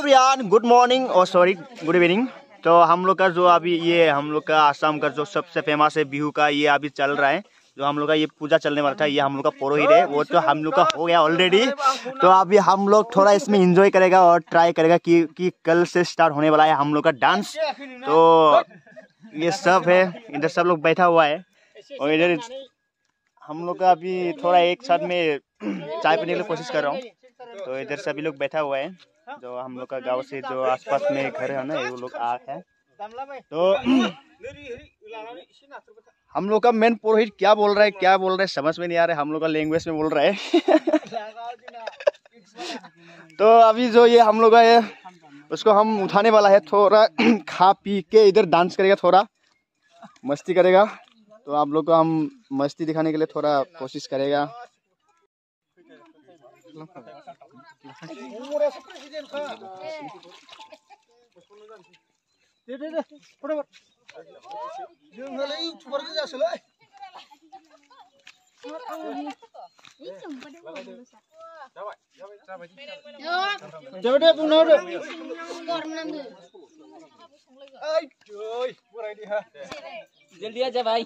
Everyone, good morning और sorry good evening. तो हम लोग का जो अभी ये हम लोग का आसाम का जो सबसे फेमस है बिहू का, ये अभी चल रहा है। जो हम लोग का ये पूजा चलने वाला था, ये हम लोग का पुरोहित है, वो तो हम लोग का हो गया ऑलरेडी। तो अभी हम लोग थोड़ा इसमें एंजॉय करेगा और ट्राई करेगा कि कल से स्टार्ट होने वाला है हम लोग का डांस। तो ये सब है, इधर सब लोग बैठा हुआ है और इधर हम लोग का अभी थोड़ा एक साथ में चाय पीने की कोशिश कर रहा हूँ। तो इधर सभी लोग बैठा हुआ है, जो हम लोग का गांव से जो आसपास में घर है ना, वो लोग आ है। तो हम लोग का मेन पुरोहित क्या बोल रहा है समझ में नहीं आ रहा है, हम लोग का लैंग्वेज में बोल रहा है। तो अभी जो ये हम लोग का है उसको हम उठाने वाला है, थोड़ा खा पी के इधर डांस करेगा, थोड़ा मस्ती करेगा। तो आप लोग को हम मस्ती दिखाने के लिए थोड़ा कोशिश करेगा। जल्दी आजा भाई।